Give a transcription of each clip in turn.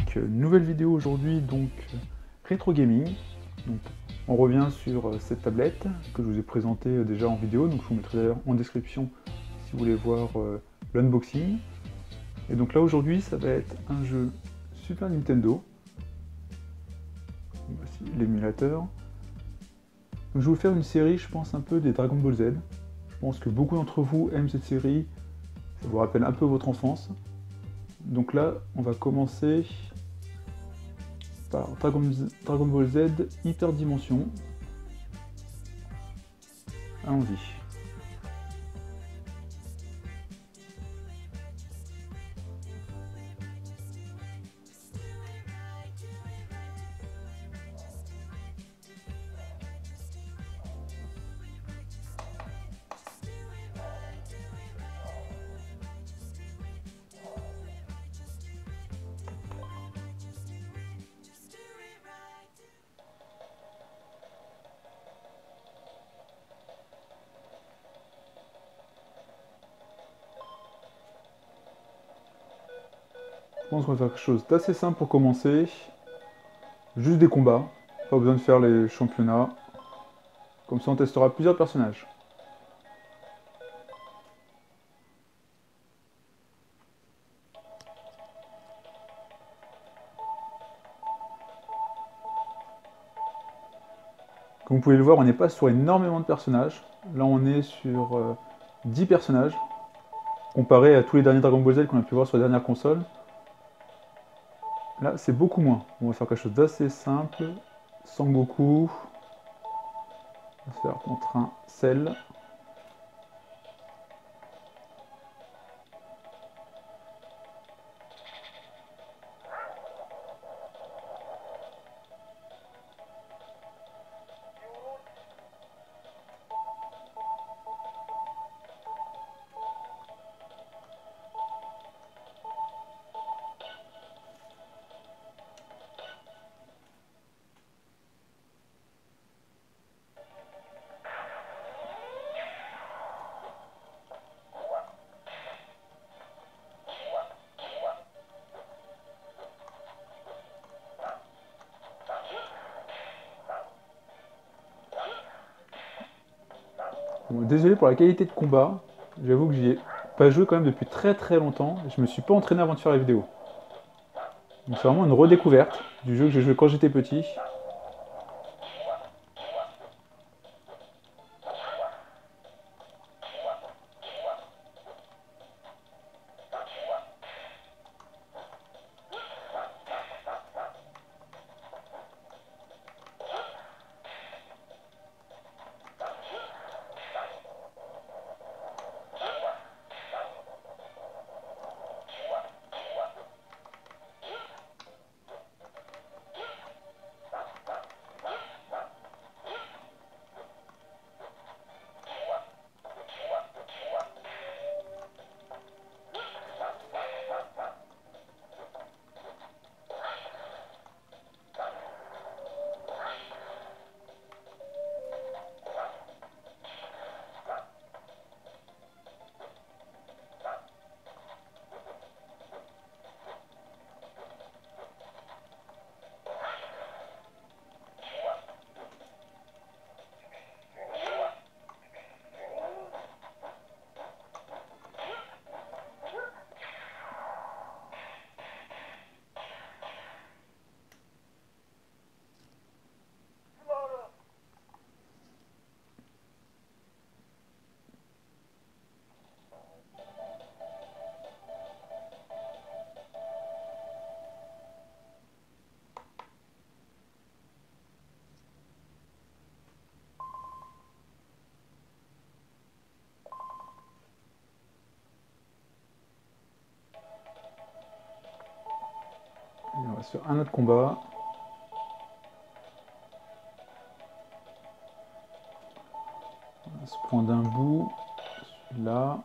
Donc nouvelle vidéo aujourd'hui, donc rétro gaming. Donc, on revient sur cette tablette que je vous ai présentée déjà en vidéo, donc je vous mettrai d'ailleurs en description si vous voulez voir l'unboxing. Et donc là aujourd'hui ça va être un jeu Super Nintendo. Voici l'émulateur. Donc, je vais vous faire une série, je pense, un peu des Dragon Ball Z. Je pense que beaucoup d'entre vous aiment cette série, ça vous rappelle un peu votre enfance. Donc là, on va commencer par Dragon Ball Z Hyperdimension. Allons-y. Je pense qu'on va faire quelque chose d'assez simple pour commencer. Juste des combats. Pas besoin de faire les championnats. Comme ça on testera plusieurs personnages. Comme vous pouvez le voir, on n'est pas sur énormément de personnages. Là on est sur 10 personnages. Comparé à tous les derniers Dragon Ball Z qu'on a pu voir sur les dernières consoles. Là c'est beaucoup moins. On va faire quelque chose d'assez simple. Sangoku. On va se faire contre un Cell. Bon, désolé pour la qualité de combat, j'avoue que j'y ai pas joué quand même depuis très longtemps, et je me suis pas entraîné avant de faire la vidéo. Donc c'est vraiment une redécouverte du jeu que j'ai joué quand j'étais petit. Et on va sur un autre combat. On se prend d'un bout, celui-là.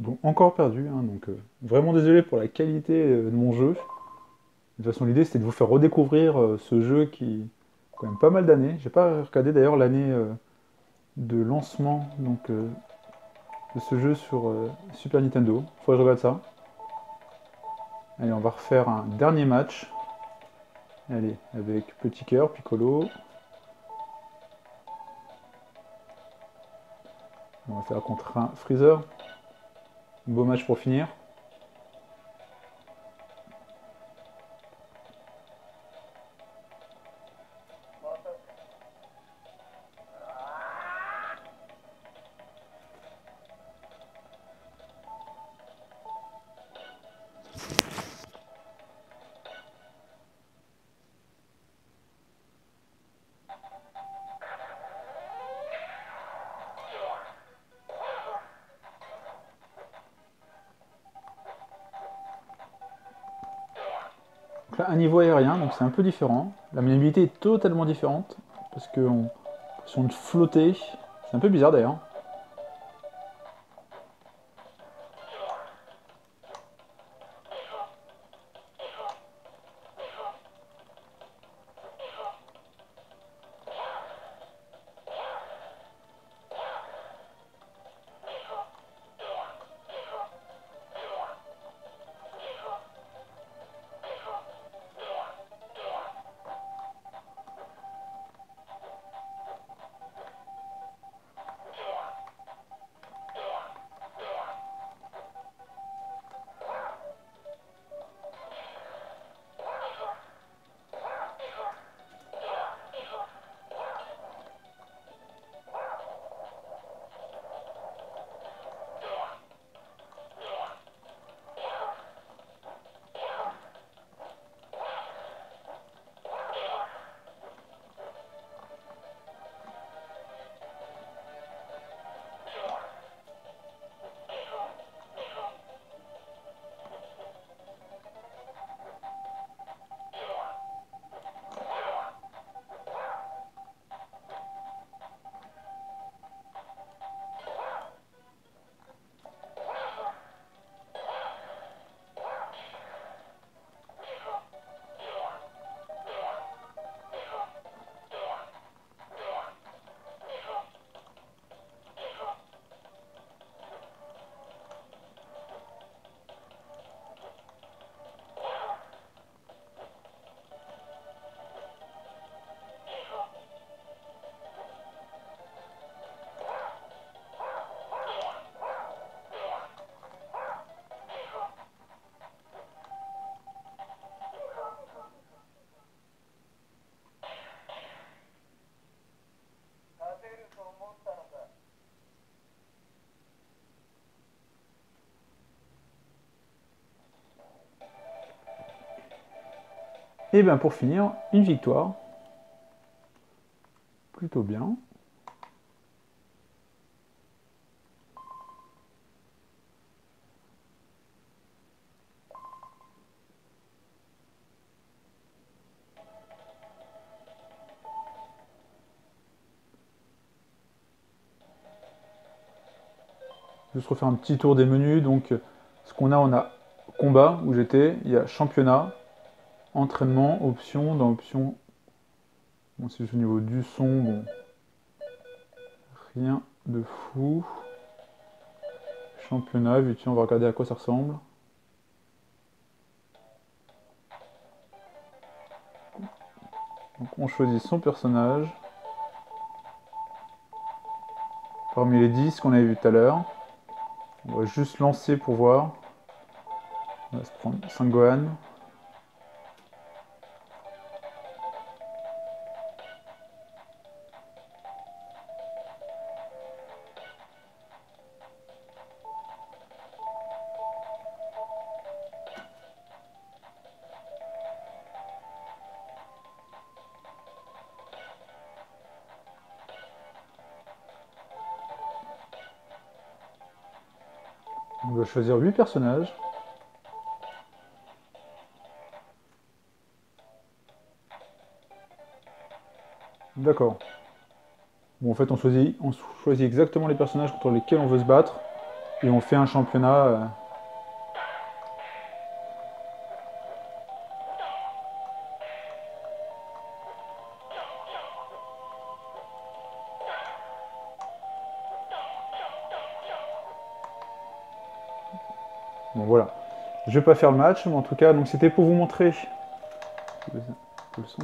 Bon, encore perdu, hein, donc vraiment désolé pour la qualité de mon jeu. De toute façon, l'idée c'était de vous faire redécouvrir ce jeu qui a quand même pas mal d'années. J'ai pas regardé d'ailleurs l'année de lancement donc, de ce jeu sur Super Nintendo. Faudrait que je regarde ça. Allez, on va refaire un dernier match. Allez, avec Petit Cœur, Piccolo. On va faire contre un Freezer. Beau match pour finir. Donc là, un niveau aérien, donc c'est un peu différent. La maniabilité est totalement différente, parce qu'on sont de flotter. C'est un peu bizarre d'ailleurs. Et bien pour finir, une victoire. Plutôt bien. Juste refaire un petit tour des menus. Donc, ce qu'on a, on a combat où j'étais, il y a championnat, entraînement, options. Dans options, bon, c'est juste au niveau du son, bon, rien de fou. Championnat, vite, on va regarder à quoi ça ressemble. Donc, on choisit son personnage. Parmi les 10 qu'on avait vu tout à l'heure. On va juste lancer pour voir. On va se prendre Sangohan. On va choisir 8 personnages. D'accord. Bon, en fait, on choisit exactement les personnages contre lesquels on veut se battre. et on fait un championnat. Bon voilà, je vais pas faire le match, mais en tout cas, donc c'était pour vous montrer le son.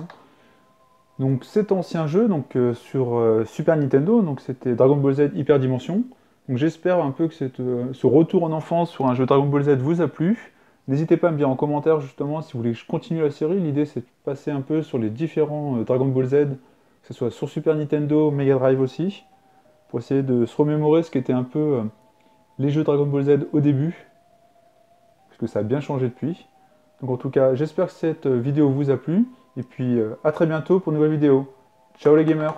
Donc cet ancien jeu, donc sur Super Nintendo, donc c'était Dragon Ball Z Hyper Dimension. Donc j'espère un peu que ce retour en enfance sur un jeu Dragon Ball Z vous a plu. N'hésitez pas à me dire en commentaire justement si vous voulez que je continue la série. L'idée c'est de passer un peu sur les différents Dragon Ball Z, que ce soit sur Super Nintendo, Mega Drive aussi, pour essayer de se remémorer ce qu'étaient un peu les jeux Dragon Ball Z au début, parce que ça a bien changé depuis. Donc en tout cas, j'espère que cette vidéo vous a plu, et puis à très bientôt pour une nouvelle vidéo. Ciao les gamers!